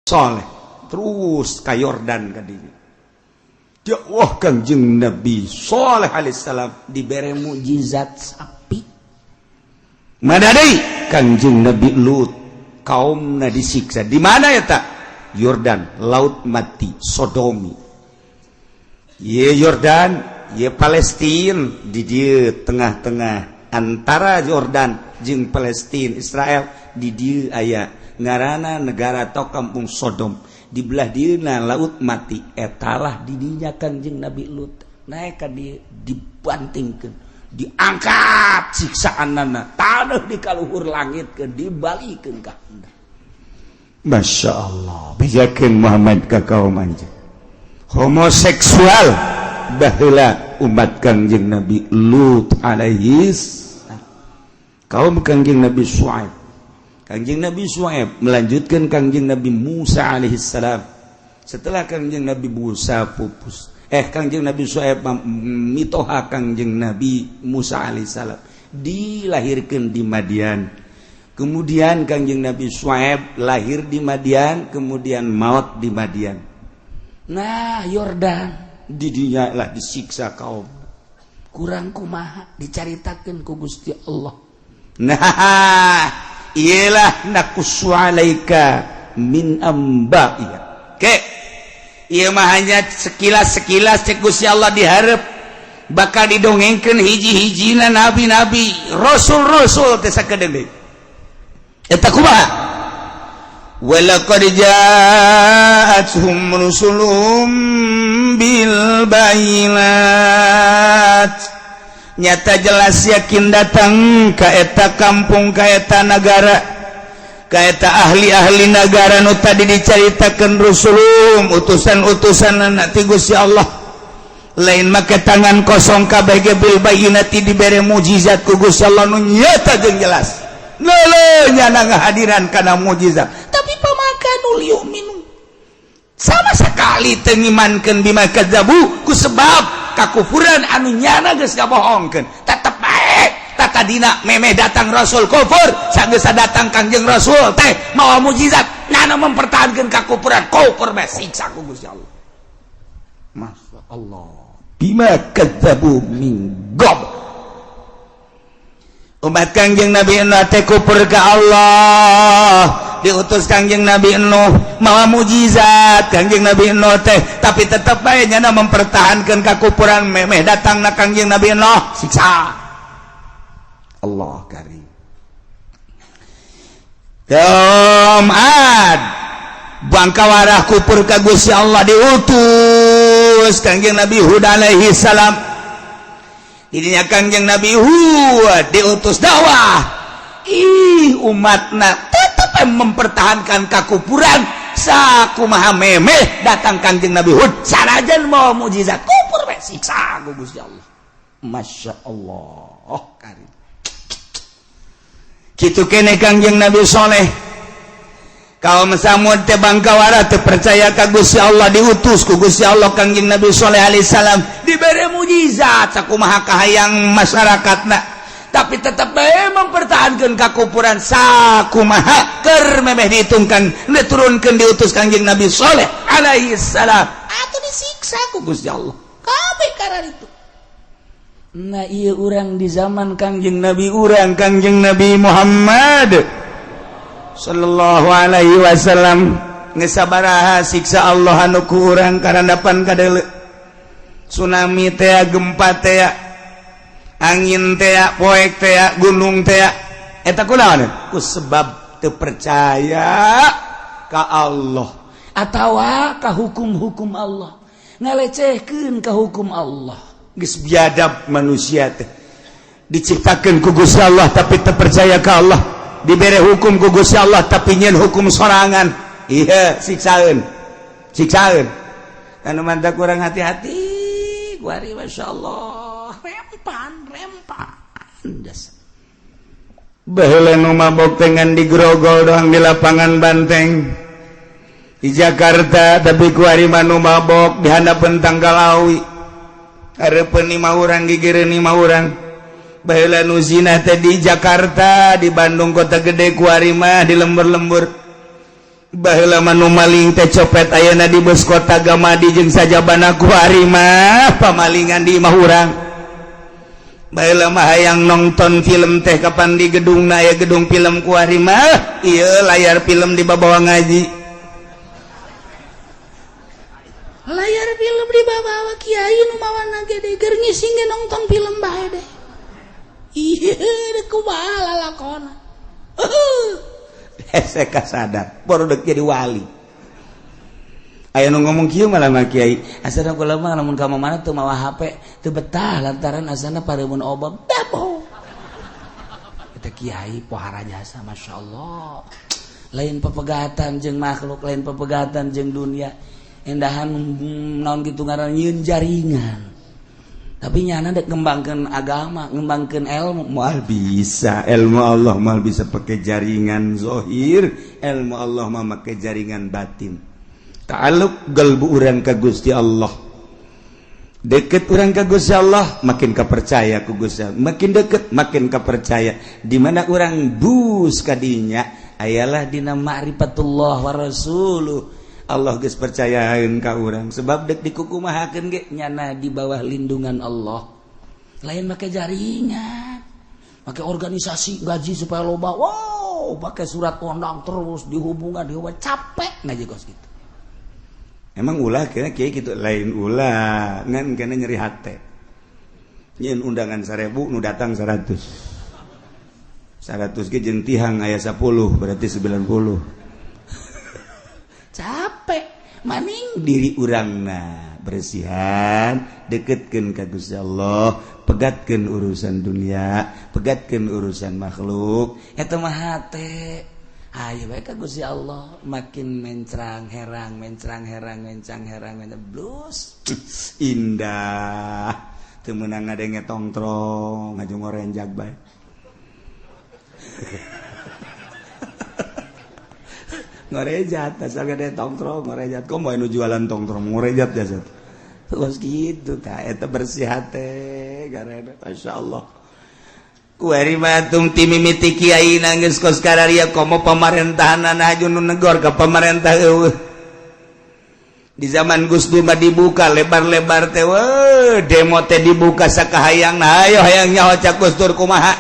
soleh terus ka Yordan kadinya. Wah Kangjeng Nabi Saleh alaihissalam dibere mukjizat sapi. Madadai Kangjeng Nabi Lut kaumna disiksa di mana ya tak? Yordan, laut mati, Sodomi. Ye Yordan, ye Palestina di dieu tengah-tengah antara Yordan jeung Palestina Israel di dieu aya ngaranna negara atau kampung Sodom. Di belah dina laut mati etalah didinya Kangjeng Nabi Lut naik ka dia dibantingkeun diangkat siksaanana taneuh di kaluhur langit ke dibalikeun ka anda. Masya Allah bijakeun Muhammad ka kaum anjeun homoseksual baheula umat Kangjeng Nabi Lut alaihi kaum Kangjeng Nabi Syuaib. Kangjeng Nabi Syuaib melanjutkan Kangjeng Nabi Musa alaihissalam. Setelah Kangjeng Nabi Musa pupus, Kangjeng Nabi Syuaib mitoha Kangjeng Nabi Musa alaihissalam dilahirkan di Madian. Kemudian Kangjeng Nabi Syuaib lahir di Madian, kemudian maut di Madian. Nah, Yordan didinya lah disiksa kaum. Kurang kumaha dicaritakeun ku Gusti Allah. Nah, ialah nakussu alaika min amba'iyah. Ieu mah hanya sekilas-sekilas cek Gusti Allah dihareup bakal didongengkeun hiji-hijina nabi-nabi, rasul-rasul teh sakedeung. Eta kumaha? Wa laqad ja'atuhum rusulun bil bayinat. Nyata jelas yakin datang ka eta kampung, ka eta negara, ka eta ahli-ahli negara nu tadi dicaritakeun rusulum utusan-utusan ti Gusti Allah. Lain make tangan kosong kabeh ge bil bayyinati dibere mukjizat ku Gusti Allah nu nyata jeung jelas. Leuleung nya ngahadiran kana mukjizat. Tapi pamakan uliu minum. Sama sekali teu ngimankeun bima kadzabu ku sebab kakufuran anu nyana geus ngabohongkeun. Tetep bae tata dina memeh datang rasul kufur sageus datang Kangjeng Rasul teh mawa mukjizat nyana mempertahankeun kakufuran kufur bae siksa ku Gusti Allah. Masyaallah bima kadzabu min gob. Umat Kangjeng Nabi Nuh teh kufur ka Allah, diutus Kangjeng Nabi Nuh mawa mukjizat Kangjeng Nabi Nuh teh, tapi tetep bae nyana mempertahankeun kakufuran memeh datangna Kangjeng Nabi Nuh siksa. Allah karim. Kaum Ad bangka warah kufur ka Gusti Allah diutus Kangjeng Nabi Hud alaihi salam. Didinya Kangjeng Nabi Hud diutus dakwah. Umatna tetap mempertahankan kakufuran sakumaha memeh datang Kangjeng Nabi Hud sanajan mau mukjizat kufur bae siksa ku Gusti Allah. Masya Allah karim. Kitu kene Kangjeng Nabi Saleh kaum Samud teh bangkawara teu percaya ka Gusti Allah diutus ku Gusti Allah Kangjeng Nabi Saleh alaihi salam dibere mukjizat sakumaha kahayang masyarakatna, tapi tetap bae mempertahankeun kakufuran sakumaha keur memeh dihitungkan diturunkeun diutus Kangjeng Nabi Saleh alaihi salam atuh disiksa ku Gusti Allah kabeh karana itu. Nah ieu urang di zaman Kangjeng Nabi urang Kangjeng Nabi Muhammad sallallahu alaihi wasallam geus sabaraha siksa Allah anu ku urang karandapan kadeuleu. Tsunami teh, gempa teh, angin teh, poek teh, gunung teh, eta kunaon? Ku sebab teu percaya ka Allah atawa ka hukum-hukum Allah, ngalecehkeun ka hukum Allah. Geus biadab manusia teh diciptakeun ku Gusti Allah tapi teu percaya ka Allah, dibere hukum ku Gusti Allah tapi nyeun hukum sorangan. Iya siksaeun anu mantap kurang hati-hati kuari masyaallah rempan dasar baheula nu mabok tengan di Grogol doang di lapangan Banteng di Jakarta, tapi kuari manu mabok di handapeun Tangkalawi hareupeun 5 urang gigireun 5 urang. Baheula nu zina teh di Jakarta, di Bandung kota gede kuari mah di lembur-lembur. baheula manu maling teh copet ayeuna di bus kota Gamadi jeung sajabana kuari mah pamalingan di imah urang. Baheula mah hayang nonton film teh kapan di gedungna aya gedung film kuari mah ieu layar film di babawa ngaji. Layar film di babawa kiai nu mawana gede keur ngisi nonton film bae deh. Iya kumaha lakona. Hese kasadar baru dek jadi wali. Aya nu ngomong kieu malah mah kiai, asana kula mah lamun ka mana teu mawa HP teu betah lantaran asana pareumun obam dabo. Eta kiai pohara jasa masyaallah. Lain pepegatan jeung makhluk, lain pepegatan jeung dunia. Endahan naon kitu ngaran nyieun jaringan. Tapi nyana dek ngembangkeun agama, ngembangkeun ilmu, moal bisa. Ilmu Allah moal bisa pakai jaringan zahir, ilmu Allah mah make jaringan batin. Ta'alluq galbu urang ka Gusti Allah. Deket urang ka Gusti Allah, makin kapercaya ku Gusti Allah. Makin deket, makin kapercaya. Di mana urang dus kadinya, ayalah dina ma'rifatullah wa rasuluh. Allah geus percayaeun ka urang sebab dek dikukumahakeun ge nyana di bawah lindungan Allah. Lain make jaringan, make organisasi gaji supaya loba. Wow, pakai surat kondang terus dihubungan capek ngaji kos gitu. Emang ulah kena kiai kitu lain ulah ngan kena nyeri hate. Nyeun undangan 1000 nu datang 100. 100 ge jeung tihang aya 10 berarti 90. Capek maning diri urangna bersihan deketkeun ka Gusti Allah, pegatkeun urusan dunia, pegatkeun urusan makhluk, eta mah hate. Ayo bae ka Gusti Allah makin mencrang herang blus indah teu meunang ngadenge tongtrong ngajung ngorenjag bae. Ngorejat asal gede tongtrong ngorejat kok mau jualan tongtrong ngorejat jasa terus gitu ta eta bersih hate garana masyaallah kuari matung ti mimiti kiai nanggeus kos kararia komo pamerintahanan hajun nu negor ka pamarentah eueuh di zaman Gus Dur mah dibuka lebar-lebar teh demo teh dibuka sakahayangna ayo hayang nyaho cak Gus Dur kumaha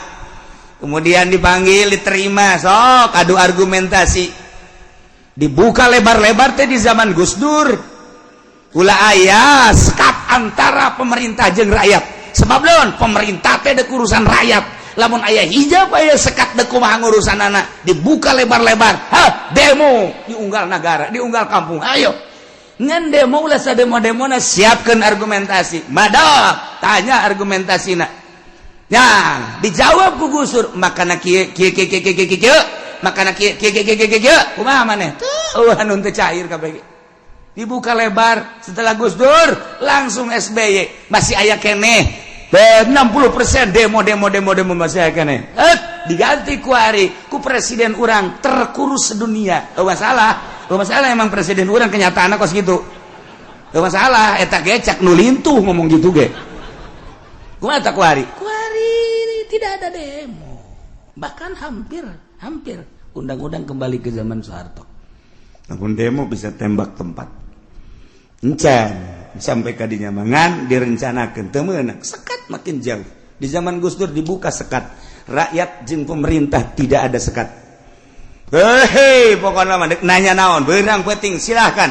kemudian dipanggil diterima sok adu argumentasi dibuka lebar-lebar teh di zaman Gus Dur. Ulah aya sekat antara pemerintah jeung rakyat. Sebab lamun pemerintah teh dek urusan rakyat. Lamun aya hijab aya sekat dek kumaha ngurusanana, dibuka lebar-lebar. Demo diunggal negara, diunggal kampung. Ayo. Ngan demo ulah sademo-demona siapkeun argumentasi. Madap tanya argumentasina. Ya, dijawab ku Gus Dur, makana kieu makana kieu kumaha maneh anu teu cair kabeh dibuka lebar setelah Gus Dur langsung SBY masih aya keneh 60% demo masih aya keneh diganti ku presiden urang terkurus sedunia teu masalah emang presiden urang kenyataanna kos kitu teu masalah eta ge cak nu lintuh ngomong gitu ge kumaha tak ku hari tidak ada demo bahkan hampir undang-undang kembali ke zaman Soeharto. Namun demo bisa tembak tempat. Encan sampai kadinya mangan direncanakeun teu meunang sekat makin jauh. Di zaman Gus Dur dibuka sekat, rakyat jeung pemerintah tidak ada sekat. Hei, pokokna mah nanya naon, beurang penting silahkan.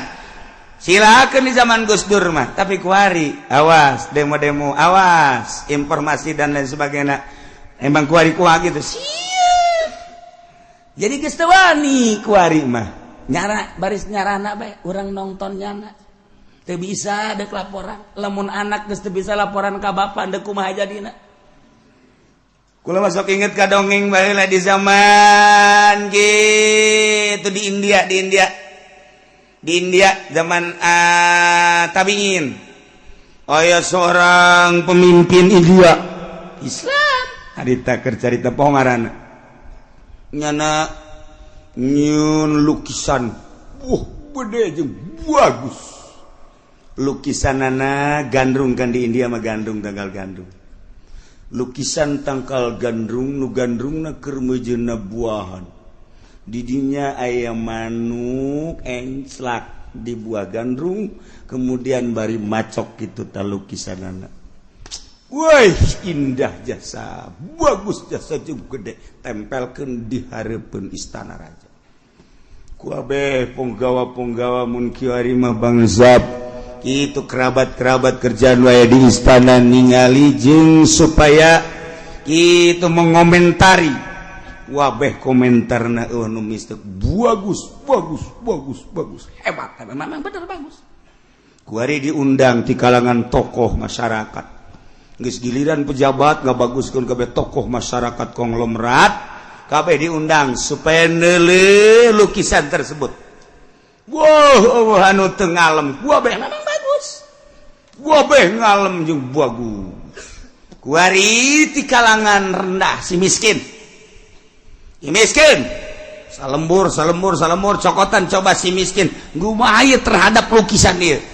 Silakan di zaman Gus Dur mah, tapi kuari awas demo-demo, awas informasi dan lain sebagainya. Emang kuari kuah gitu. Jadi geus teu wani kuari mah nyara baris nyarana bae urang nonton nyana teu bisa dek laporan lamun anak geus teu bisa laporan ka bapa deuk kumaha jadina kula masuk inget ka dongeng baheula di zaman gitu di India zaman tabiin aya seorang pemimpin India Islam harita keur carita poho ngaranna nyana nyun lukisan bede jeung bagus lukisanana gandrung kan di India mah gandrung tanggal gandrung lukisan tangkal gandrung nu gandrungna keur meujeunna buahan didinya ayam manuk enclak di buah gandrung kemudian bari macok gitu talukisanana. Woi indah jasa bagus jasa juga gede tempelkeun di hareupeun istana raja ku abeh punggawa-punggawa mun kieu mah bangsab kitu kerabat-kerabat kerjaan wae di istana ningali jeung supaya kitu mengomentari wabeh komentarna nu mistek bagus hebat memang bener bagus ku ari diundang di kalangan tokoh masyarakat geus giliran pejabat ngabaguskeun kabeh tokoh masyarakat konglomerat kabeh diundang supaya neuleuh lukisan tersebut. Wow anu teu ngalem ku abeh memang bagus ku abeh ngalem jeung bagus ku ari di kalangan rendah si miskin salembur cokotan coba si miskin ngumaha terhadap lukisan ieu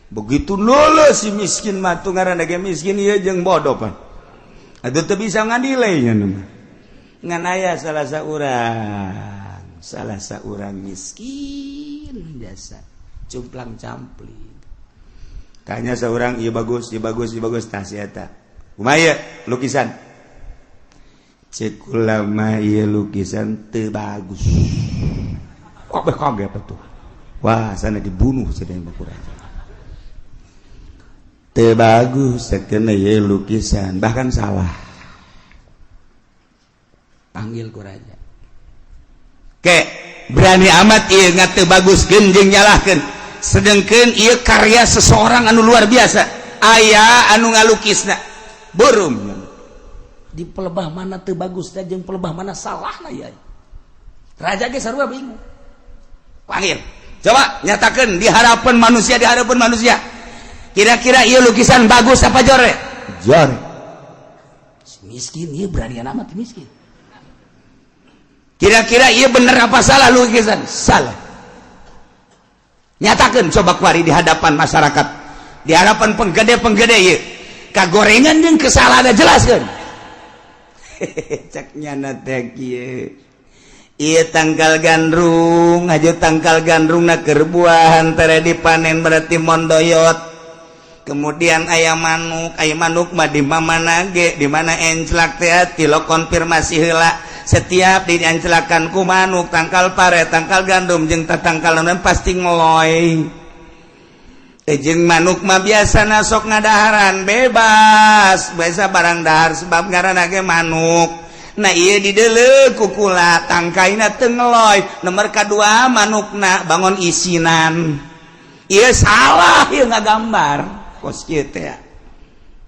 begitu nolo si miskin matu ngaranna ge miskin ieu jeung bodoh pan atuh teu bisa ngadilai nya ngan aya salah saurang miskin biasa cumplang campling tanya saurang ieu bagus tah sia eta kumaha lukisan cek ulama ieu lukisan teu bagus kok kaget atuh wah sana dibunuh cenah bakurang teu bagus sakeuna ieu lukisan bahkan salah panggil ku raja ke berani amat ieu ngateu baguskeun jeung nyalahkeun sedengkeun ieu karya seseorang anu luar biasa aya anu ngalukisna beureum di pelebah mana teu bagusna jeung pelebah mana salahna ieu raja ge sarua bingung panggil coba nyatakeun di harapan manusia kira-kira iya lukisan bagus apa jore? Jore. Si miskin iya berani amat miskin. Kira-kira iya bener apa salah lukisan? Salah. Nyatakan coba kuari di hadapan masyarakat, di hadapan penggede iya. Kagorengan jeung kesalahan jelaskeun. Cak nyana teh kieu. Iya tangkal gandrung, aja tangkal gandrungna keur buahan tere dipanen berarti mondoyot. Kemudian ayam manuk mah di mana ge di mana enclak teh tilo konfirmasi heula setiap diencelakan ku manuk tangkal pare tangkal gandum jeung tatangkaleun pasti ngeloy jeung manuk mah biasana sok ngadaharan bebas biasa barang dahar sebab ngaranna ge manuk nah ieu dideuleuh ku kula tangkaina teu ngeloy nomor kadua manukna bangun isinan ieu salah ieu ngagambar kos kieu teh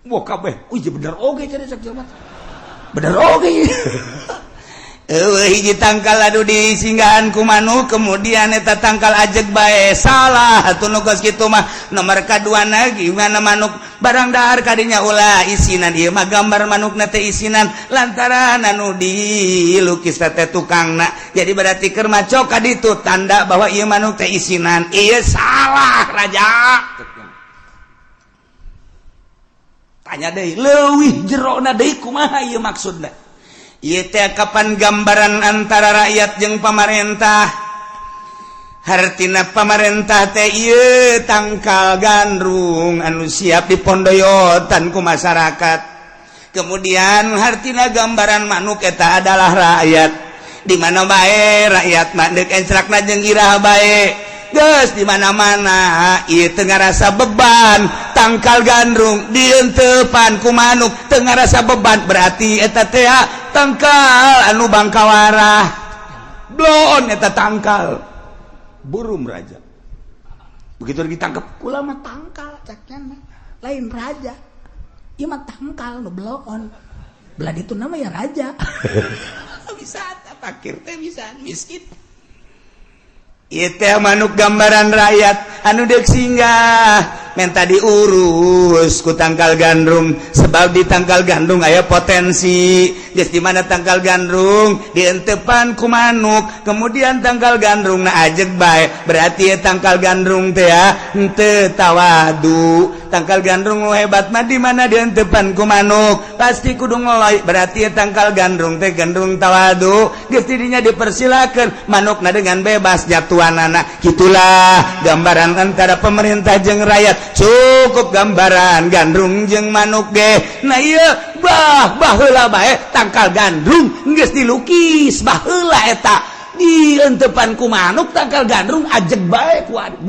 wah kabeh uj bener oge cenah sak jabat bener oge hiji tangkal adu disinggahan ku manuk kemudian eta tangkal ajeg bae salah atuh nu kos kitu mah nomor kaduana gimana manuk barang dahar kadinya ulah isinan ieu mah gambar manukna teh isinan lantaran anu dilukis teh tukangna jadi berarti keur macok ka ditu tanda bahwa ieu manuk teh isinan ieu salah raja tanya deui leuwih jerona deui kumaha ieu maksudna ieu teh kapan gambaran antara rakyat jeung pamarentah hartina pamarentah teh ieu tangkal gandrung anu siap dipondoyotan ku masyarakat kemudian hartina gambaran manuk eta adalah rakyat di mana bae rakyat mah deuk encrakna jeung irah bae geus di mana-mana ieu teu ngarasa beban tangkal gandrung dieunteupan ku manuk teu ngarasa beban berarti eta teh tangkal anu bangkawarah blon eta tangkal burum raja begitu ditangkap kula mah tangkal caknya lain raja ieu mah tangkal nu blon belah ditu nama ya raja bisa fakir teh bisa miskin ieu teh manuk gambaran rakyat anu deuk singgah minta diurus ku tangkal gandrung sebab di tangkal gandrung aya potensi geus di mana tangkal gandrung dientepan ku manuk kemudian tangkal gandrung na ajeg bae berarti tangkal gandrung teh ya henteu tawadu tangkal gandrung nu hebat mah di mana dientepan ku manuk pasti kudu ngeloy berarti tangkal gandrung teh gandrung tawadu geus didinya dipersilakeun manukna dengan bebas jatuhanana gitulah gambaran antara pemerintah jeung rakyat cukup gambaran gandrung jeung manuk ge nah ieu baheula bae tangkal gandrung geus dilukis baheula eta di entepan ku manuk tangkal gandrung ajeg bae kuari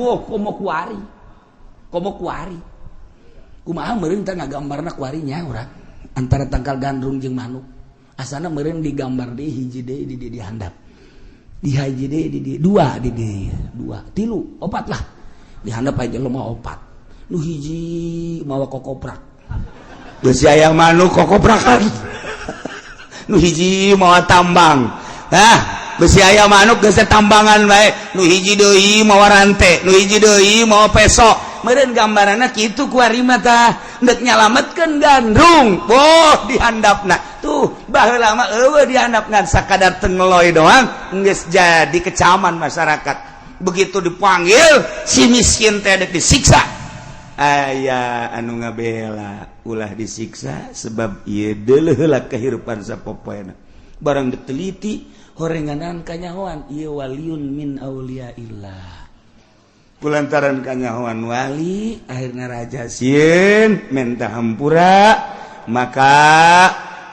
komo kuari kumaha meureun teh ngagambarna kuarinya urang antara tangkal gandrung jeung manuk asana meureun digambar deui hiji deui di handap di hiji deui di dua tilu opat lah di handap aja lemah opat nu hiji mawa kokoprak geus aya manuk kokoprakan nu hiji mawa tambang geus aya manuk geus tambangan bae nu hiji deui mawa rante nu hiji deui mawa peso meureun gambaranna kitu kuari mah tah hendak nyalametkeun gandrung di handapna tuh baheula mah eueuh di handapna sakadar teu ngeloy doang geus jadi kecaman masyarakat begitu dipanggil si miskin teh dek disiksa aya anu ngabela ulah disiksa sebab ieu deuleuh heula kehirupan sapopoena barang diteliti horenganan kanyahoan ieu waliun min auliyaillah kulantaran kanyahoan wali akhirna raja sieun menta hampura maka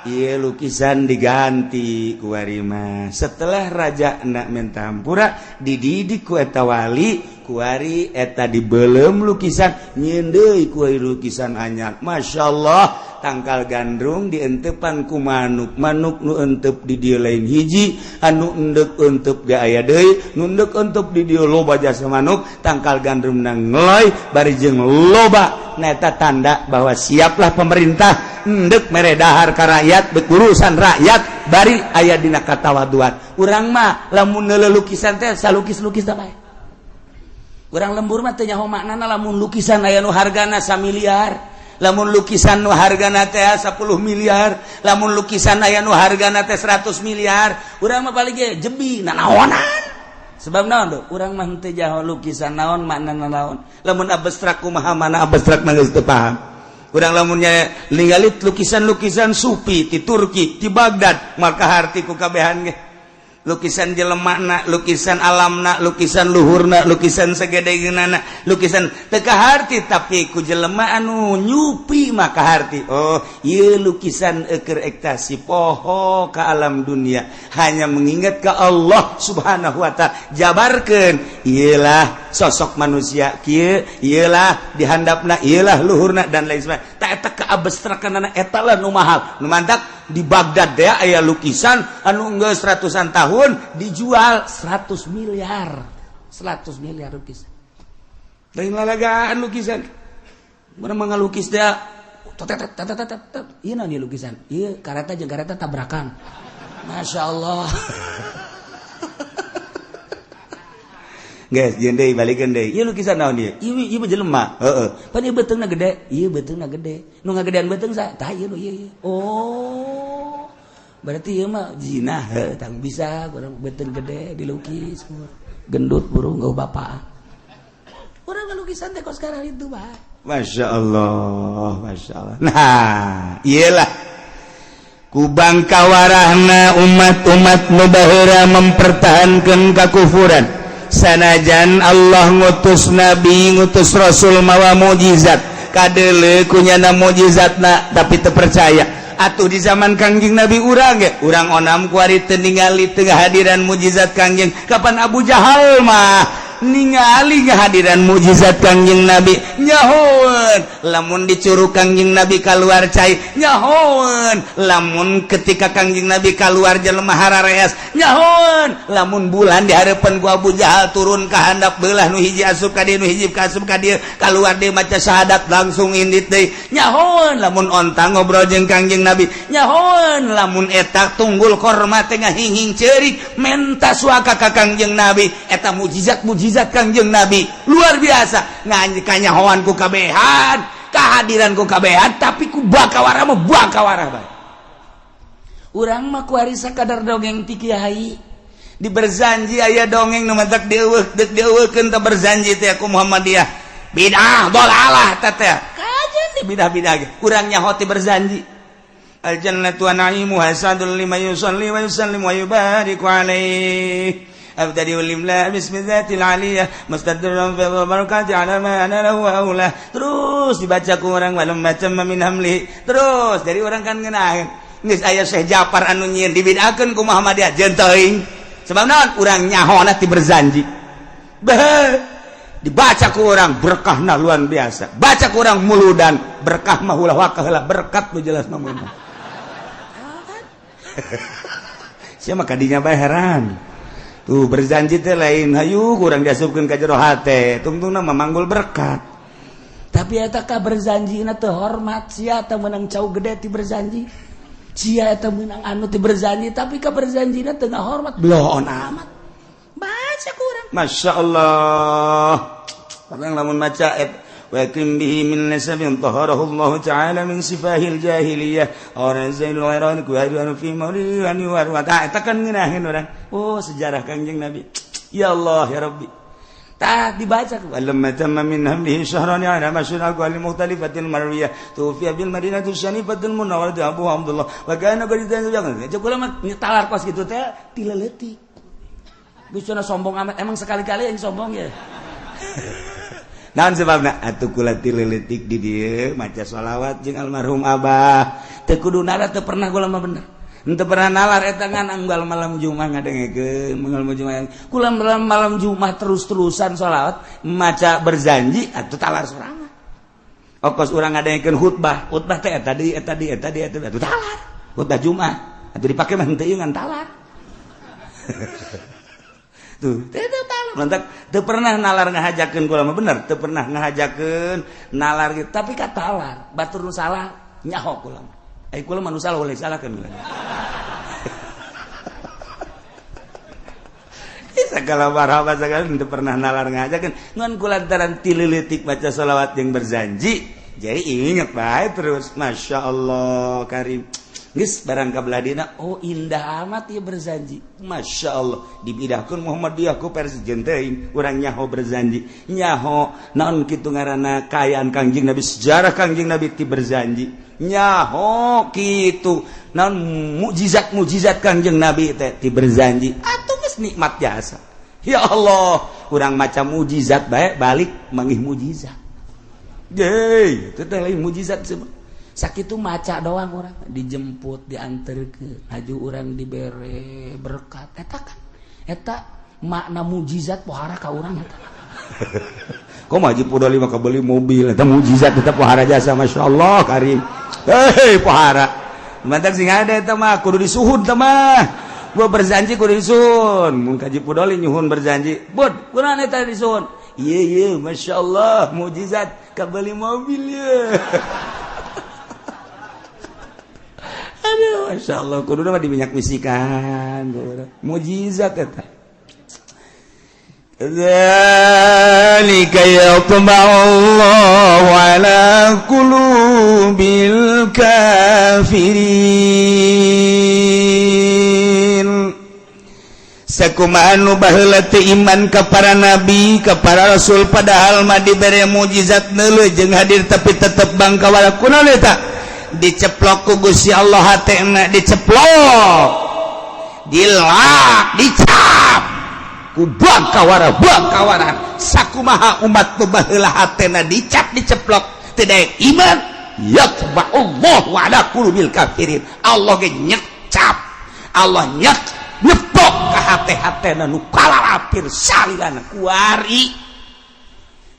ieu lukisan diganti ku ari mah setelah raja na menta hampura dididik ku eta wali ku ari eta dibeuleum lukisan nyieun deui ku lukisan anyar masyaallah tangkal gandrung dientepan ku manuk nu entep di dieu lain hiji anu endek entep ge aya deui nu endek entep di dieu loba jasa manuk tangkal gandrung nang ngeloy bari jeung loba na eta tanda bahwa siaplah pemerintah endek mere dahar ka rakyat berurusan rakyat bari aya dina katawaduan urang mah lamun neuleuh lukisan teh salukis-lukis da bae urang lembur mah teu nyaho maknana lamun lukisan aya nu hargana 1 miliar lamun lukisan nu hargana teh 10 miliar lamun lukisan aya nu hargana teh 100 miliar urang mah paling ge jebi nanaonan sebab naon tuh urang mah teu jaho lukisan naon maknana naon lamun abstrak kumaha mana abstrak mah geus teu paham urang lamun nya ningali lukisan-lukisan sufi ti Turki ti Baghdad maka harti ku kabehan ge lukisan jelemana, lukisan alamna, lukisan luhurna, lukisan sagedegeunana, lukisan teu kaharti tapi ku jelema anu nyupi maka harti. Oh, ieu lukisan keur ekstasi poho ka alam dunia, hanya mengingat ka Allah Subhanahu wa taala. Jabarkeun ieulah sosok manusia kieu, ieulah di handapna, ieulah luhurna dan lain sebagainya. Ta eta kaabstrakanana eta lah nu mahal. Nu mantak di Baghdad deh aya lukisan anu geus ratusan tahun dijual 100 miliar lukisan lain lalagaan lukisan mana mangalukis teh ieu naon ieu lukisan ieu kareta jeung kareta tabrakan masyaallah guys jeung deui balikeun deui ieu lukisan naon ieu ieu mah jelema heeh pan ieu beteungna gede ieu beteungna gede nu ngagedean beteung sa tah ieu nu ieu oh berarti ieu mah jinah tang bisa urang beteung gede dilukis gendut burung gau bapak urang lukisan teh kos sekarang itu bah masyaallah nah iyalah kubang kawarahna umat-umat nu baheura mempertahankeun kakufuran sanajan Allah ngutus nabi ngutus rasul mawa mukjizat kadeuleu kunyana mukjizatna tapi teu percaya atuh di zaman Kangjeng Nabi urang ge urang onam ku ari teu ningali teu hadiran mukjizat Kangjeng kapan Abu Jahal mah ningali kehadiran mukjizat Kangjeng Nabi nyahoeun lamun dicurug Kangjeng Nabi kaluar cai nyahoeun lamun ketika Kangjeng Nabi kaluar jelema harareas nyahoeun lamun bulan di hareupeun ku Abu Jahal turun ka handap beulah nu hiji asup ka dieu nu hiji asup ka dieu kaluar deui maca syahadat langsung indit deui nyahoeun lamun onta ngobrol jeung Kangjeng Nabi nyahoeun lamun eta tunggul korma teh ngahing-hing ceurik menta suaka ka Kangjeng Nabi eta mukjizat mukjizat Kangjeng Nabi luar biasa kanyahoan ku kabehan kehadiran ku kabehan tapi ku bakawara mah bakawara bae urang mah ku ari sakadar dongeng ti kiai diberjanji aya dongeng nu matak dieuwekeun teh berjanji teh ku Muhammadiyah bidah dolalah teh kajen di bidah-bidah ge urang nyaho teh berjanji al jannatu wa na'imu hasadul liman yusalli wa yusallim wa yubariku alaihi abdadi ulimla bismillatil aliyah mustadran fi barakati ala ma ana lahu aula terus dibaca ku urang walam macam min hamli terus dari urang kan ngeunaheun geus aya Syekh Ja'far anu nyieun dibidahkeun ku Muhammadiyah jeung teuing sabab naon urang nyahona ti berjanji dibaca ku urang berkahna luar biasa baca ku urang muludan berkah mah ulah wakaheula berkat nu jelas mah mun sia mah kadinya bae heran tuh berjanji teh lain hayu kurang diasupkeun ka jero hate tungtungna memanggul berkat tapi eta ka berjanjina teu hormat sia teh meunang cau gede ti berjanji sia eta meunang anu ti berjanji tapi ka berjanjina teu ngahormat bloon amat baca kurang masyaallah padahal lamun maca wa kim bihi min nasabin taharahu Allah taala min sifahil jahiliyah orang zainul khairan ku hadirun fi maulid ani warwata eta kan ngeunaheun urang oh sejarah Kangjeng Nabi ya Allah ya Rabbi tah dibaca alam matamma min hamdihi syahran ala masyhur al mukhtalifatil marwiyah tufiya bil madinatu syanifatul munawwaratu Abu Abdullah wa kana qadidan jangan kula mah talar kos kitu teh tileletik bisana sombong amat emang sekali-kali yang sombong ya naon sebabna atuh kula tileletik di dieu maca shalawat jeung almarhum Abah teu kudu nara teu pernah kula mah bener henteu pernah nalar eta ngan anggal malam Jumat ngadengekeun malam Jumat kula malam Jumat terus-terusan shalawat maca berjanji atuh talar sorangan okos urang ngadengekeun khutbah teh eta di atuh talar khutbah Jumat atuh dipake mah henteu ngan talar tuh teu talar lantak teu pernah nalar ngahajakeun kula mah bener teu pernah ngahajakeun nalar gitu tapi ka talar batur nu salah nyaho kula kula mah nu salah boleh salahkeun segala marhaban segala teu pernah nalar ngahajakeun ngan kula lantaran tileutik baca shalawat yang berjanji jadi inget bae terus masyaallah karim geus barang kabeladina oh indah amat ieu berjanji masyaallah dibidahkeun Muhammadiyah ku persieun teuing urang nyaho berjanji nyaho naon kitu ngaranna kaayaan Kangjeng Nabi sejarah Kangjeng Nabi ti berjanji nyaho kitu naon mukjizat Kangjeng Nabi teh ti berjanji atuh geus nikmat jasa ya Allah urang maca mukjizat bae balik manggih mukjizat ye teh lain mukjizat sakitu maca doang orang dijemput dianterkeun haju urang dibere berkat eta kan eta makna mukjizat pohara ka urang eta kok Haji Pudoli mah kabeli mobil eta mukjizat eta pohara jasa masyaallah karim pohara mantak sing ada eta mah kudu disuhun teh mah gua berjanji kudu disuhun mun Haji Pudoli nyuhun berjanji bud kunaon eta disuhun ieu masyaallah mukjizat kabeli mobil ya aduh masyaallah kudu mah diminyak misikan mukjizat eta dzalika yatba'allahu ala qulubil kafirin sakumaha nu baheula teu iman ka para nabi ka para rasul padahal mah dibere mukjizat neuleuh jeung hadir tapi tetep bangkawala kunaon eta diceplok ku Gusti Allah hatena diceplok dilak dicap ku bangkawaran sakumaha umat nu baheula hatena dicap diceplok teu daek iman yatba'ullahu ala qulubil kafirin Allah ge nyecap Allah nyepok ka hate-hatena nu kalalapir salilana kuari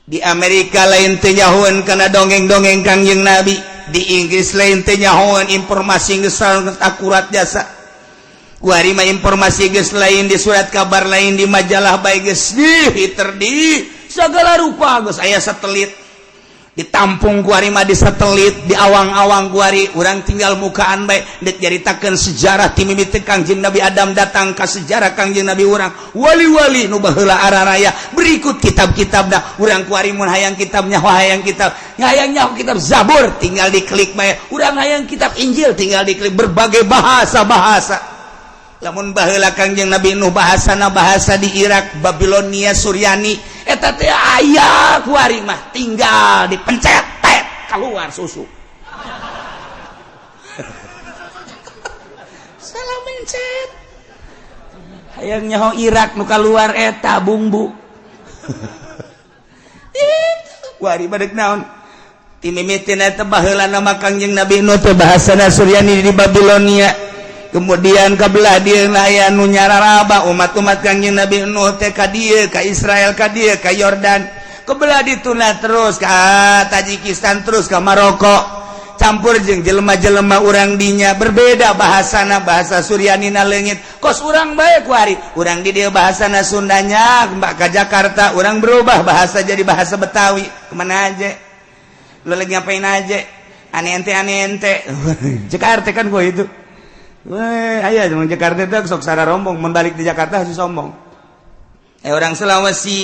di Amerika lain teu nyahoeun kana dongeng-dongeng Kangjeng Nabi di Inggris lain teh nyahoan informasi geus akurat jasa kuari mah informasi geus lain di surat kabar lain di majalah bae geus di segala rupa geus aya satelit ditampung kuari mah di satelit di awang-awang kuari urang tinggal mukaan bae dek nyaritakeun sejarah ti mimiti Kangjeng Nabi Adam datang ka sejarah Kangjeng Nabi urang wali-wali nu baheula araraya berikut kitab-kitabna urang kuari mun hayang kitabnya hayang kitab hayang kitab Zabur tinggal diklik bae urang hayang kitab Injil tinggal diklik berbagai bahasa lamun baheula Kangjeng Nabi nu bahasana bahasa di Irak Babilonia Suryani eta teh aya kuari mah tinggal dipencet keluar susu salah mencet hayang nyaho Irak nu keluar eta bumbu kuari badek naon ti mimiten eta baheula nama Kangjeng Nabi nu teh bahasana Suryani di Babilonia. Kemudian kabelah dia aya nu nyararaba umat-umat Kangjeng Nabi Nuh teh ka dieu ka Israel ka dieu ka Yordan kebelah dituna terus ka Tajikistan terus ka Maroko campur jeung jelema-jelema urang dinya berbeda bahasana bahasa Suryanina leungit kos urang bae kuari urang di dieu bahasana Sundanya ka Jakarta urang berubah bahasa jadi bahasa Betawi kemana aja lu lagi ngapain aja ane-ente Jakarta kan gua itu aya jeung Jakarta teh sok sara rombong membalik di Jakarta harus sombong orang Sulawesi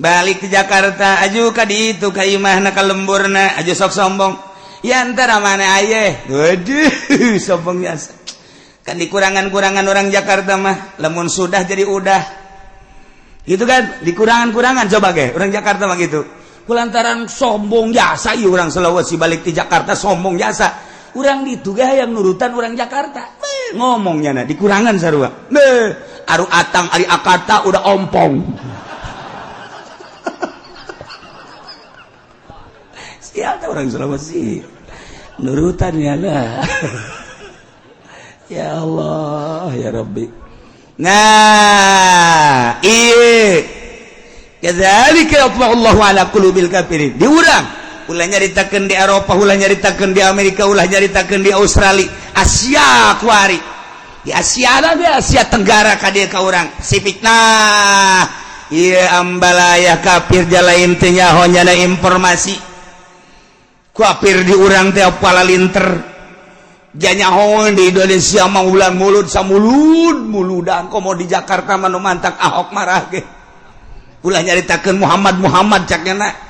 balik ke Jakarta aju ka ditu ka imahna ka lemburna aju sok sombong ya antara mana aya waduh sombong biasa kan dikurangan-kurangan orang Jakarta mah lamun sudah jadi udah gitu kan dikurangan-kurangan coba ge orang Jakarta mah gitu kulantaran sombong jasa ieu orang Sulawesi balik di Jakarta sombong jasa urang ditu ge hayang nurutan urang Jakarta ngomongnya dikurangan sarua aru atang ari akata udah ompong siapa orang Sulawesi nurutan ya lah ya Allah ya Rabbi nah ieu kadzalika Allahu ala qulubil kafirin diurang ulah nyaritakeun di Eropa ulah nyaritakeun di Amerika ulah nyaritakeun di Australia Asia kuari di Asia ada Asia Tenggara ka dieu ka urang Pasifik nah ieu ambalaya kafir jalain teh nyaho nyana informasi kafir di urang teh palalinter janyaho di Indonesia mah ulang mulut samulud-muludan komo di Jakarta mah nu mantak Ahok marah ge ulah nyaritakeun Muhammad cakna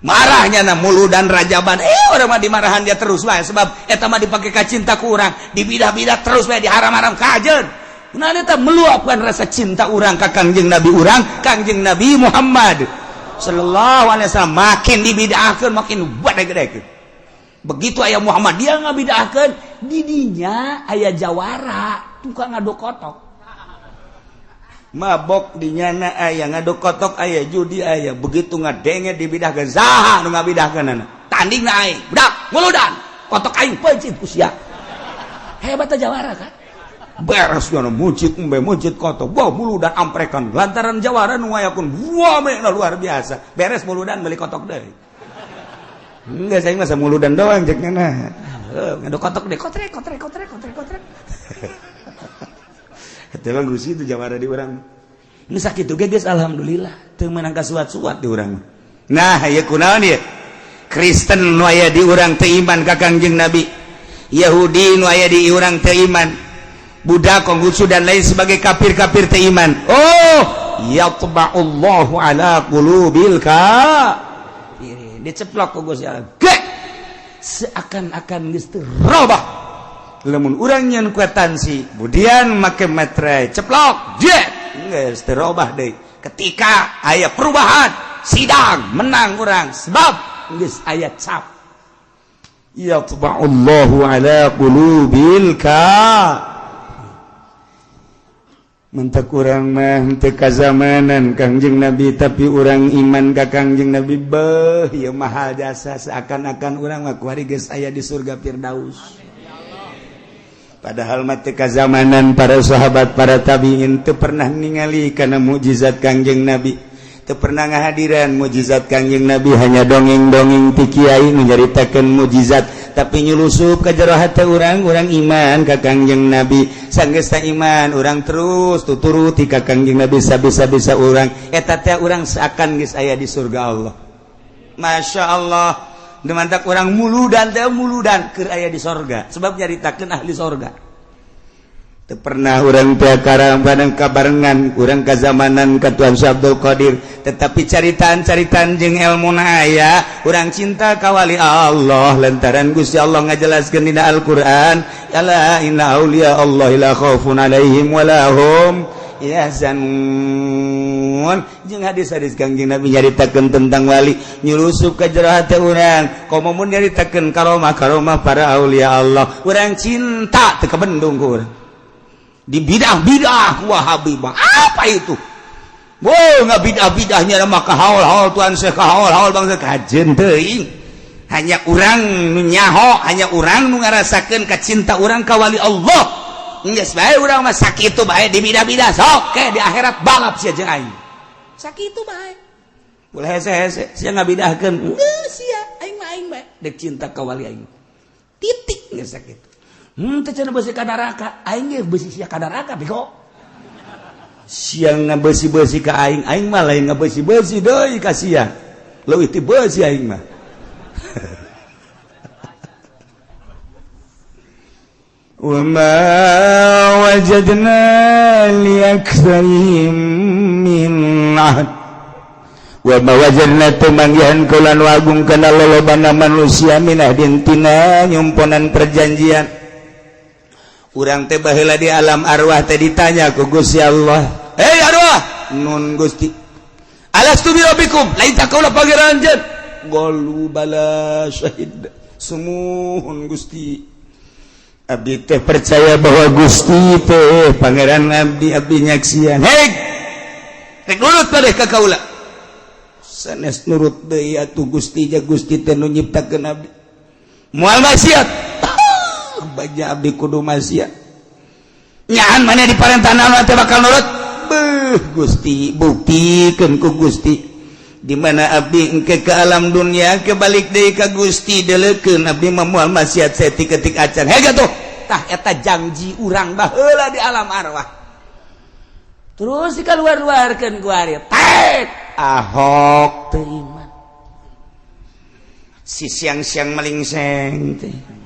marahnya na muludan rajaban orang mah dimarahan dia terus wae sebab eta mah dipake ka cinta ku urang dibidah-bidah terus wae diharam-haram kajeun kunaon eta meluapkan rasa cinta urang ka Kangjeng Nabi urang Kangjeng Nabi Muhammad sallallahu alaihi wasallam makin dibidahkeun makin gede-gede begitu aya Muhammad dia ngabidahkeun di dinya aya jawara tukang ngadu kotok mabok dinyana aya ngadu kotok aya judi aya begitu ngadenge dibidahkeun saha nu ngabidahkeunana tandingna aing budak muludan kotok aing peujit ku sia hebat jawara kan beres nya mujid kotok wah muludan amprekan lantaran jawara nu ngayakun wah mena luar biasa beres muludan beli kotok deui enggak saya masa muludan doang ceknya nah ngadu kotok deh kotrek Telah gusi itu jawara di orang. Ini sakit juga guys, alhamdulillah. Teu meunang kasuat-suat di orang. Nah, ya kunaon ieu? Kristen nu aya di urang teu iman ka Kangjeng Nabi. Yahudi nu aya di urang teu iman. Budak Konghucu dan lain sebagai kafir-kafir teu iman. Oh, yatba'ullahu ala qulubil kafirin. Diceplok ku Gusti Allah. Seakan-akan geus teu robah. Lamun urang nyeun kwetansi kemudian make materai ceplok jet geus teu robah deui ketika aya perubahan sidang menang urang sebab geus aya cap yatba'ullahu ala qulubil mentak urang mah teu kazamanan Kangjeng Nabi tapi urang iman ka Kangjeng Nabi beuh ieu mahal jasa seakan-akan urang mah kuari geus aya di surga Firdaus. Padahal mati kazamanan para sahabat para tabi'in teu pernah ningali kana mukjizat Kangjeng Nabi teu pernah ngahadiran mukjizat Kangjeng Nabi hanya dongeng-dongeng ti kiai nu nyaritakeun mukjizat tapi nyulusup ka jero hate urang iman ka Kangjeng Nabi sanggeus ta iman urang terus tuturuti ka Kangjeng Nabi sabisa-bisa urang eta teh urang seakan geus aya di surga Allah Masya Allah dimantak orang muludan keur aya di sorga sebab nyaritakeun ahli sorga. Teu pernah urang teh karambanan kabarengan urang kazamanan ka Tuan Abdul Qadir tetapi caritaan-caritaan jeung elmuna aya urang cinta ka wali Allah lantaran Gusti Allah ngajelaskeun dina Al-Qur'an ala inna auliya Allah la khaufun alaihim wa lahum yahzanun jeung hadis-hadis Kangjeng Nabi nyaritakeun tentang wali nyulusup ka jero hate urang komo mun nyaritakeun karomah para aulia Allah urang cinta teu kabendung ku urang di bidah-bidah Wahabi mah apa itu? Nggak bidah-bidahnya mah kahaul-haul Tuan Syekh kahaul-haul bangsa kajen teuing. Hanya urang nu nyaho, hanya urang nu ngarasakeun kacinta urang ka wali Allah. Geus bae urang mah sakitu bae di bidah-bidah sok ke di akhirat balap sia jeung aing. Sakitu bae. Boleh hese-hese sia ngabidahkeun. Geus sia aing mah aing bae dek cinta ka wali aing. Titik geus sakitu. Teu cenah beusi ka neraka, aing ge beusi sia ka neraka bego. Siang ngabeusi-beusi ka aing mah lain ngabeusi-beusi deui ka sia. Leuwih ti beusi aing mah. Wa ma wajadna li aktsarihim min ahad. Wa ma wajadna tumanggihan kaulan wagung kana lolobana manusia min ahdin tina nyumponan perjanjian. Urang teh baheula di alam arwah teh ditanya ku Gusti Allah. Hei arwah, nun Gusti. Alastu bi rabbikum? Lain tak kaulah pangeran jen. Qalu bala syahid. Sumuhun Gusti. Abdi teh percaya bahwa Gusti teh pangeran abdi nyaksian. Hei. Rek nurut padeh ka kaula. Sanes nurut deui atuh Gusti ja Gusti teh nu nyiptakeun abdi. Moal maksiat. Baja abdi kudu maksiat nyahan mana di parentana teh bakal nurut Gusti buktikeun ku Gusti di mana abdi engke ke alam dunia kebalik deui ka Gusti deleukeun abdi mah moal maksiat saeutik-eutik acan hega tuh tah eta janji urang baheula di alam arwah terus dikaluar-luarkeun ku ari tet ahok teu iman si siang-siang melingseng teh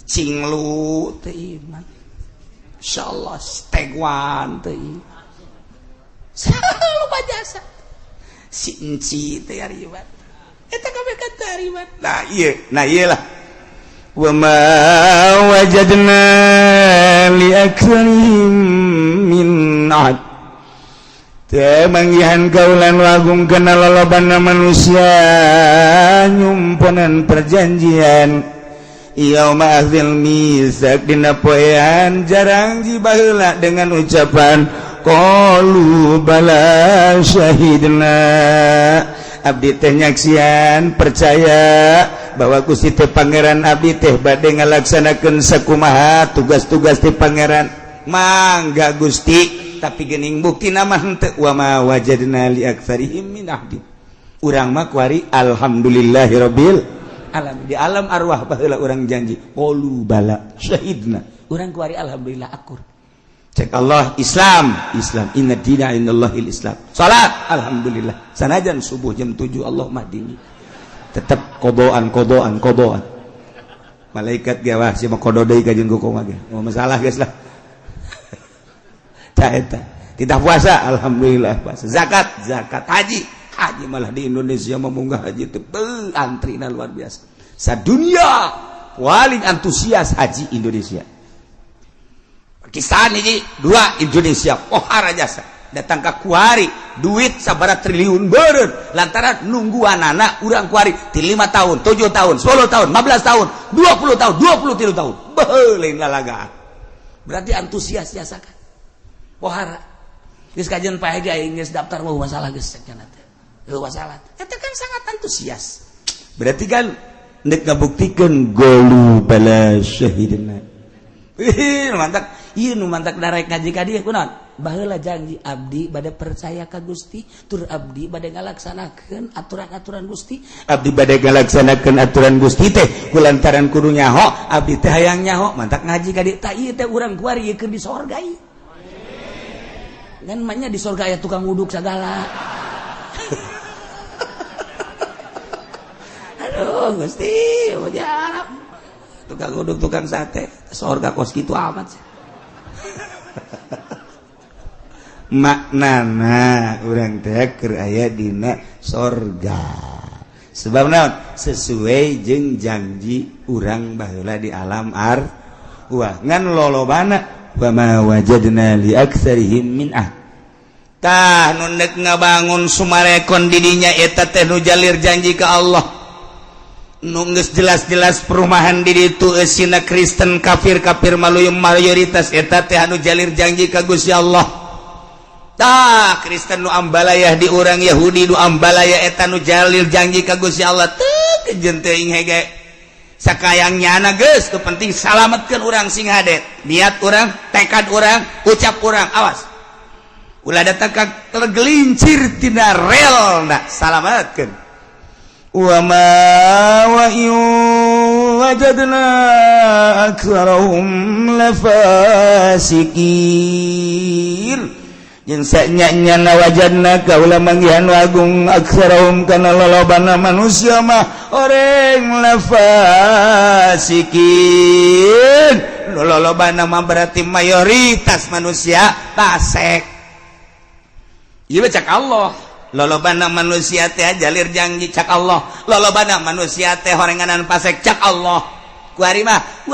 cinglu teu iman insyaallah stegwan teu iman lupa jasa si enci teh aribat eta kabeh kata aribat nah ieu lah wa ma wajadna li aktsarihim min ahad teu manggihan kaulan wagung kana lolobana manusia nyumponan perjanjian yauma akhdil mizaq dina poean jarang jibaheula dengan ucapan qalu bala syahidna abdi teh nyaksian percaya bahwa Gusti teh pangeran abdi teh bade ngalaksanakeun sakumaha tugas-tugas ti pangeran mangga Gusti tapi geuning buktina mah henteu wa ma wajadna li aktsarihim min ahdi urang mah kuari alhamdulillahirabbil alam di alam arwah baheula urang janji qalu bala syahidna urang kuari alhamdulillah akur cek Allah Islam inna dina indallahil Islam salat alhamdulillah sanajan subuh jam 7 Allah madini tetep kodoan malaikat ge wah si mah kodo deui ka jeung kuku mah ge masalah geus lah ta eta tidak puasa alhamdulillah puasa zakat haji malah di Indonesia memunggah haji teh antrina luar biasa sadunia paling antusias haji Indonesia Pakistan ini 2 Indonesia pohara jasa datang ka kuari duit sabaraha triliun beureun lantaran nungguanana urang kuari ti 5 tahun 7 tahun 10 tahun 15 tahun 20 tahun 23 tahun beuh lain lalagaan berarti antusias jasa kan pohara geus kajian Pak Haji aing geus daftar mau masalah geus cenah teh masalah eta kan sangat antusias berarti kan nek ngabuktikeun qalu bala syahidna nu mantak darek ngaji ka dieu kunaon baheula janji abdi bade percaya ka Gusti tur abdi bade ngalaksanakeun aturan-aturan Gusti abdi bade ngalaksanakeun aturan Gusti teh kulantaran kudu nyaho abdi teh hayang nyaho mantak ngaji ka dieu tah ieu teh urang kuari ieu keur di sorga ieu kan manya di sorga aya tukang wuduk sagala Gusti jarang tukang uduk tukang sate surga kos gitu amat sih. Maknana urang teh keur aya dina surga sebab naon sesuai jeung janji urang baheula di alam arwah ngan lolobana wa ma wajadna li aktsarihim min tah nu neuk ngabangun sumarekon di dinya eta teh nu jalir janji ka Allah nu geus jelas-jelas perumahan di ditu eusina Kristen kafir-kafir maluyung mayoritas eta teh anu jalir janji ka Gusti Allah. Tah Kristen nu ambalayah di urang Yahudi nu ambalayah eta nu jalil janji ka Gusti Allah teu kejeun teuing hege sakayangnyana geus tu penting salametkeun urang sing hadet niat urang tekad urang ucap urang awas ulah datang ka tergelincir tina relna salametkeun wa ma wa wajadna aktsarahum lafasikin jeung sanyana wajadna kaula manggihan agung aksarahum kana lolobana manusia mah oreng lafasikin lolobana mah berarti mayoritas manusia fasik ieu cak Allah lolobana manusia teh jalir janji cak Allah lolobana manusia teh horenganan fasik cak Allah kuari mah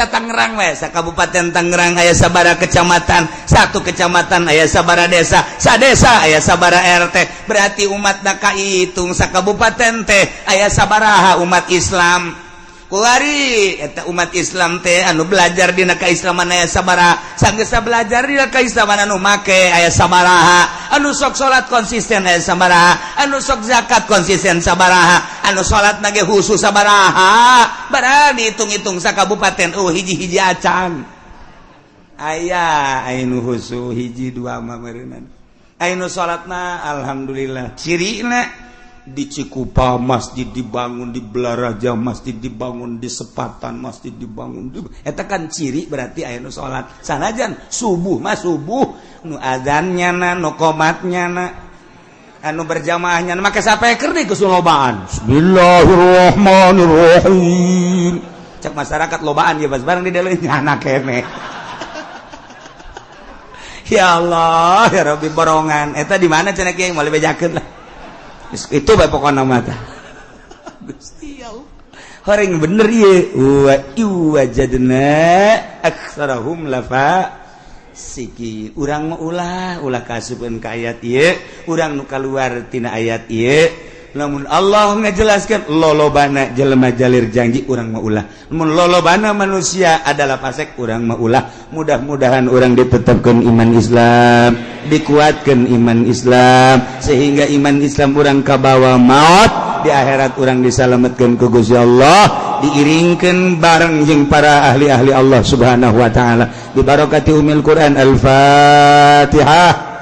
Tangerang we sakabupaten Tangerang aya sabara kecamatan satu kecamatan aya sabara desa sadesa aya sabara RT berarti umatna kahitung sakabupaten teh aya sabaraha umat Islam kuari eta umat Islam teh anu belajar dina kaislaman aya sabaraha sanggeus belajar dina kaislaman anu make aya sabaraha anu sok salat konsisten aya sabaraha anu sok zakat konsisten sabaraha anu salat nage khusus sabaraha barani hitung-hitung sakabupaten hiji-hiji acan aya anu khusus hiji dua mah meureunna anu salatna alhamdulillah cirina di Cikupa masjid dibangun, di Belaraja masjid dibangun, di Sepatan masjid dibangun. Eta kan ciri berarti aya nu salat. Sanajan subuh mah subuh nu adzannya na, nu qomatnya na, anu berjamaahnya na make sapeker di kesulobaan. Bismillahirrahmanirrahim. Cek masyarakat lobaan ya bas bareng di deleunya anak kene. Ya Allah, ya Rabbi borongan. Eta di mana cenah kieu moal bejakeun lah. Itu bae pokona mata Gusti Allah horeng bener ieu wa wajadna aktsarahum lafasikin urang mah ulah kasupkeun ka ayat ieu urang nu kaluar tina ayat ieu lamun Allah ngajelaskeun lolobana jelema jalir janji urang mah ulah mun lolobana manusia adalah fasik urang mah ulah mudah-mudahan urang ditetepkeun iman Islam dikuatkan iman Islam sehingga iman Islam urang kabawa maut di akhirat urang disalametkeun ku Gusti Allah diiringkeun bareng jeung para ahli-ahli Allah Subhanahu wa taala bi barakati umil Quran Al-Fatihah.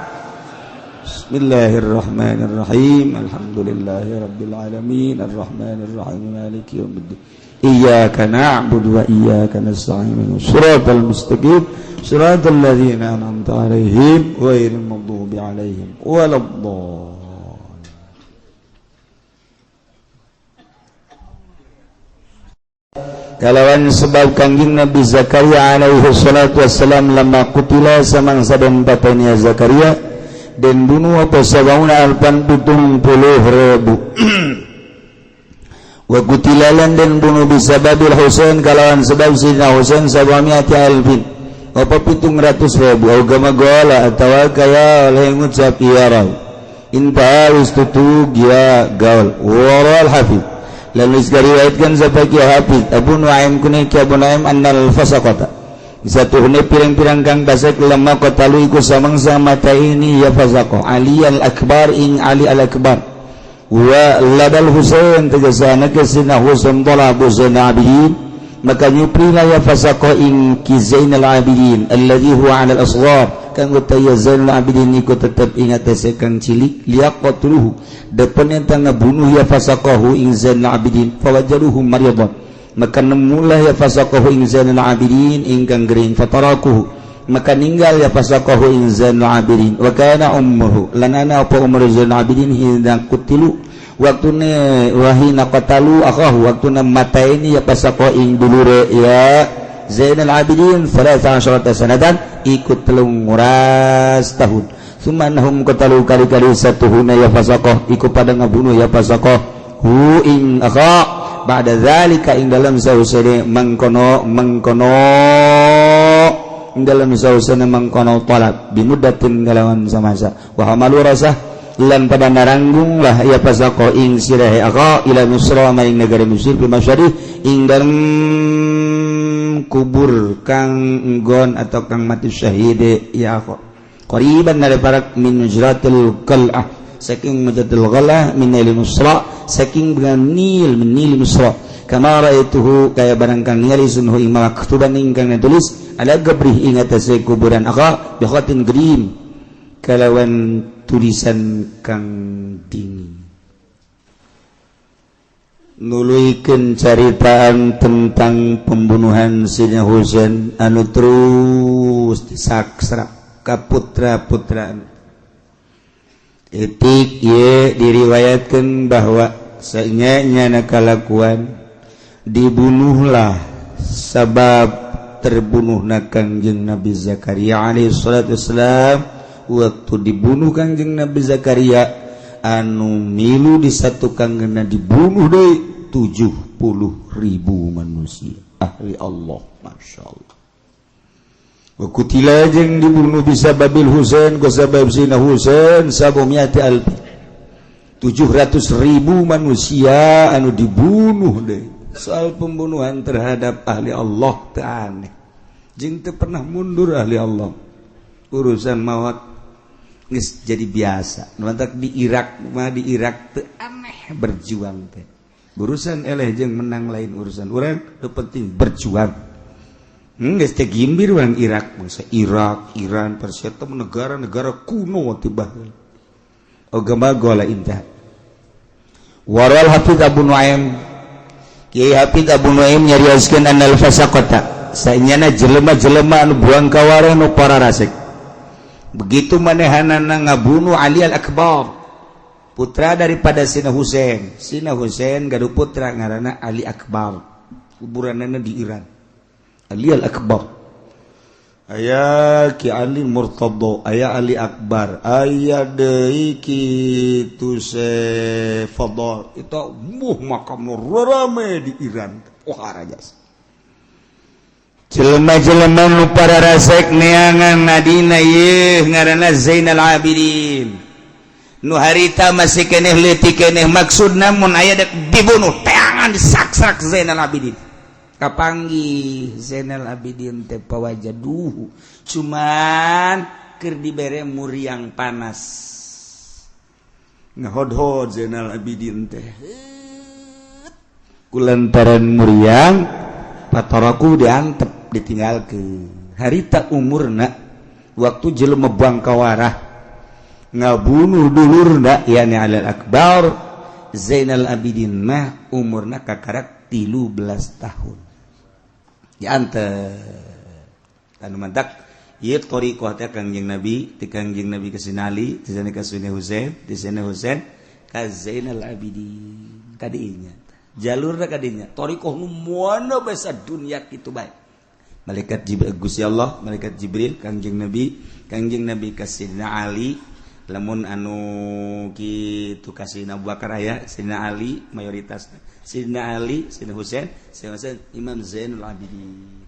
Bismillahirrahmanirrahim. Alhamdulillahirabbil alamin arrahmanir rahim maliki yaumiddin. Iyyaka na'budu wa iyyaka nasta'in. Shiratal mustaqim. Shiratal ladzina an'amta 'alaihim ghairil maghdubi 'alaihim waladdallin. Kalawan sebab kangjing Nabi Zakaria alaihi salatu wassalam lama kutila samangsa dan batanya Zakaria dan bunuh apa sabauna alpan 70.000 wa kutilalan dan bunuh bisababil Husain kalawan sebab Sayyidina Husain sabamiati alfin apa 700.000 agama gola atawa kaya oleh ngucap iya raw inta ustutu gia gaul waral hafid lalu diriwayatkan sapaki hafid Abu Nuaim kuning ki Abu Nuaim annal fasaqata satuhune pirang-pirang kang fasik lemah qatalu iku samangsa mata ini ya fasaqah Ali al-Akbar ing Ali al-Akbar wa ladal Husain tegasana kesina Husain talabu Zainal Abidin maka nyuprina ya fasaqah ing ki Zainal Abidin alladhi huwa 'ala al-asghar kang utaya Zainal Abidin iku tetep ingat sekang cilik liaqatluhu depan enta ngabunuh ya fasaqahu ing Zainal Abidin fawajaduhu maryadan maka nemulah ya fasaqahu ing Zainal Abidin ingkang gering fatarakuhu maka ninggal ya fasaqahu ing Zainal Abidin wa kana ummuhu lanana apa umur Zainal Abidin hina kutilu waktuna wahina qatalu akahu waktuna mata ini ya pasako ing dulure ya Zainal Abidin 13 sanatan ikut 13 tahun sumanhum qatalu kali-kali satuhuna ya fasaqah ikut pada ngabunuh ya fasaqah hu ing akha ba'da zalika ing dalam sausane mangkono ing dalam sausane mangkono talab bimuddatin kalawan samasa wa hamalu rasah lan pada naranggung lah ya pasako ing sirahe akha ila Misra maring negara Mesir bi masyari ing dalam kubur kang nggon atau kang mati syahid ya akha qariban dari parak min mujratil qal'ah saking mujratil qal'ah min Nil Misra saking dengan Nil Misra kama raituhu kaya barang kang ningali sunhu ing maktuban ingkang ditulis ala gabrih ing atase kuburan akha bi khatin grim kalawan tulisan kang dingin nuluykeun caritaan tentang pembunuhan Sayyidina Husain anu terus disaksra ka putra-putraan etik ye diriwayatkan bahwa saingnya kalakuan dibunuhlah sabab terbunuhna Kangjeng Nabi Zakaria alaihi salatu wassalam waktu dibunuh Kangjeng Nabi Zakaria anu milu disatukan kena dibunuh deh 70.000 manusia ahli Allah Masya Allah wakutila jeng dibunuh bisa babil Husain kusabab Sayyidina Husain sabumiyati alfi 700.000 manusia anu dibunuh deh soal pembunuhan terhadap ahli Allah aneh jeng teu pernah mundur ahli Allah urusan maut geus jadi biasa nuantak di Irak teu aneh berjuang teh urusan eleh jeung menang lain urusan urang teu penting berjuang geus teh gimbir urang Irak bangsa Irak Iran Persia teh negara-negara kuno tiba agama gola indah waral Hafiz Abu Nuaim Kiai Hafiz Abu Nuaim nyarioskeun annal fasaqata saenyana jelema-jelema anu buang kawara nu para rasik begitu manehanana ngabunuh Ali Al-Akbar putra daripada Sina Husain gaduh putra ngaranna Ali Akbar kuburanana di Iran Ali Al-Akbar aya Ki Ali Murtadha aya Ali Akbar aya deui kitu Fadl itu makam rame di Iran rajas jelema-jelema nu para rasek neangan nadina ye ngaranna Zainal Abidin nu harita masih keneh leutik keneh maksudna mun aya dek dibunuh teangan disaksak Zainal Abidin kapanggih Zainal Abidin teh pawajaduh cuman keur dibere muriang panas ngahodhod Zainal Abidin teh kulantaran muriang pataraku diantep ditinggalkeun harita umurna waktu jelema buang kawarah ngabunuh dulurna yani Al Akbar Zainal Abidin mah umurna kakarak 13 tahun diantep anu mantak ieu thariqah teh Kangjeng Nabi ti Kangjeng Nabi ka Sinali ti sana ka Sayyidina Husain ti Sayyidina Husain ka Zainal Abidin kadinya jalurna kadinya thariqah nu moana basa dunya kitu bae malaikat Jibril Gusti Allah malaikat Jibril Kangjeng Nabi ka Sayyidina Ali lamun anu kitu ka Sayyidina Abu Bakar aya Sayyidina Ali mayoritas Sayyidina Ali Sayyidina Husain Imam Zainul Abidin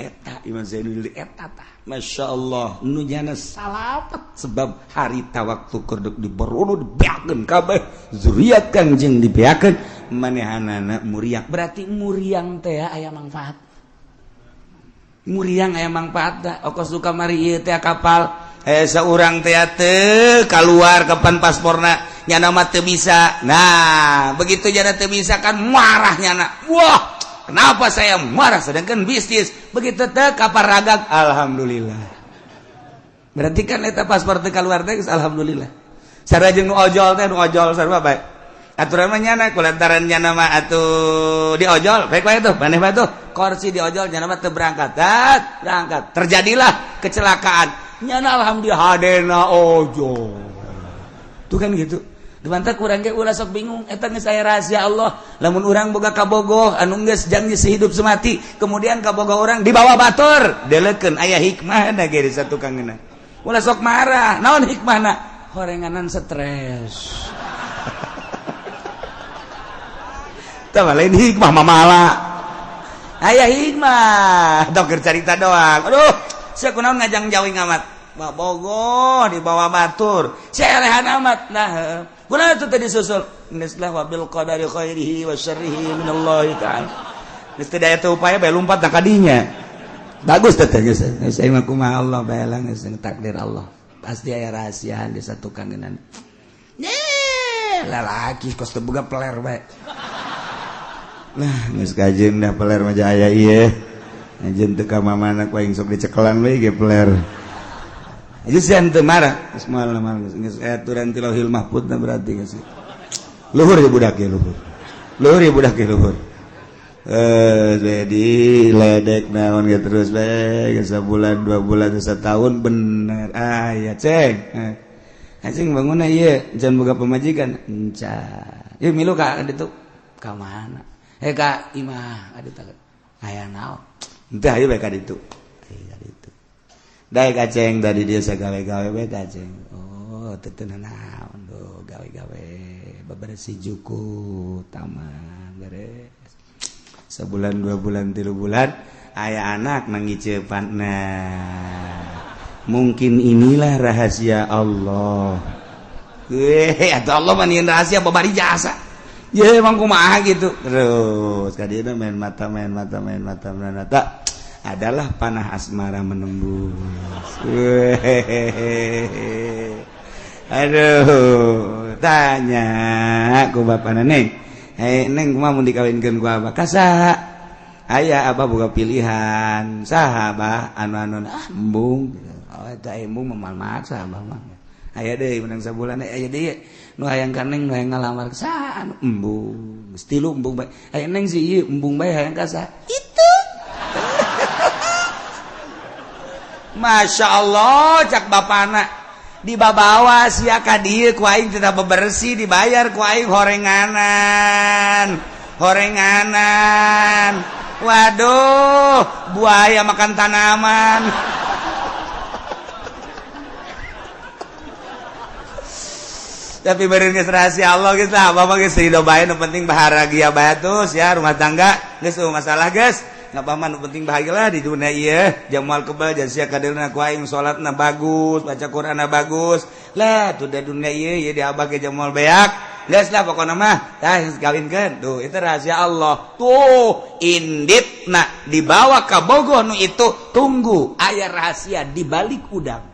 eta Imam Zainul eta tah masyaallah nu jana salapat sebab harita waktu kerduk diberunu dibeakeun kabeh zuriat Kangjeng dibeakeun manehanana muriang berarti muriang teh aya manfaat muriang aya manfaatna ongkos duka mari ieu teh kapal saurang teh teu kaluar kapan pasporna nyana mah teu bisa nah begitu nyana teu bisa kan marah nyana wah kenapa saya marah sedangkan bisnis begitu teh kaparagak alhamdulillah berarti kan eta paspor teh kaluar teh alhamdulillah sareng nu ojol sarua bae aturan mah nyana kulantaran nyana mah atuh diojol baik wae tuh maneh mah tuh kursi diojol nyana mah teu berangkat terjadilah kecelakaan nyana alhamdulillah hadena ojol tuh kan gitu Dimantak urang ge ulah sok bingung eta geus aya rahasia Allah. Lamun urang boga kabogoh anu geus janji sehidup semati, kemudian kabogoh urang dibawa batur, deleukeun aya hikmahna ge di satukangeuna. Ulah sok marah, naon hikmahna? Horenganan stres. Tah lain hikmah mamala. Aya hikmah, dokter carita doang. Aduh, sia kunaon ngajang jauing amat. Bogoh dibawa batur. Sia elehan amat. Nah, kunaon atuh tadi susul? Nislah wa bil qadari khairihi wa syarrihi minallahi ta'ala. Geus teu daya teu upaya bae lumpat na kadinya. Bagus teh geus. Geus mah kumaha Allah bae lah geus takdir Allah. Pasti aya rahasiaan di satu kangenan. Lalaki kos teu boga peler bae. Nah, geus kajeun dah peler mah aya ieu. Ngajeun teu ka mamana ku aing sok dicekelan we ge peler. Aja sian teu marah, geus moal geus aturan Tilauhil Mahfuz na berarti geus. Luhur ya budak ge luhur. Luhur ya budak ge luhur. Jadi ledek naon ge terus bae, geus sabulan 2 bulan setahun bener. Ya ceng. Ceng bangunna ieu, can boga pamajikan. Encan. Ieu milu ka ditu. Ka mana? Ka imah aditu. Aya naon? Teu hayu bae ka ditu. Daek aceng tadi dia sagawe-gawe bae aceng. Oh, teu naon do gawe-gawe bebersih juku taman beres. Sebulan 2 bulan 3 bulan aya anak nangiceupanna. Mungkin inilah rahasia Allah. Atuh Allah mah nyieun rahasia babari jasa. Ye emang kumaha gitu. Terus kadieuna main mata adalah panah asmara menembus. Aduh, tanya ku bapana Neng. Neng kumaha mun dikawinkeun ku Abah? Kasaha? Aya Abah boga pilihan. Saha Abah anu embung. Oh eta embung mah maksa Abah mah. Aya deui menang sabulan aya deui nu hayang ka Neng nu hayang ngalamar saha anu embung. Geus 3 embung bae. Aya Neng si ieu embung bae hayang ka saha? Itu. Masya Allah cak bapana dibabawa sia ka dieu ku aing teu bebersih dibayar ku aing horenganan. Waduh buaya makan tanaman. Tapi beureun geus rahasia Allah geus lah apa geus ridho bae nu penting bahagia bae tuh ya rumah tangga geus masalah geus. Ngapa mah nu penting bahagialah di dunia ieu jamal kebal sia kaderna ku aing salatna bagus baca Qur'anna bagus lah tuh da dunia ieu ye di abah ge jamal beak geus lah pokona mah tah kawinkeun tuh itu rahasia Allah tuh inditna dibawa ka bogoh nu itu tunggu aya rahasia di balik udang.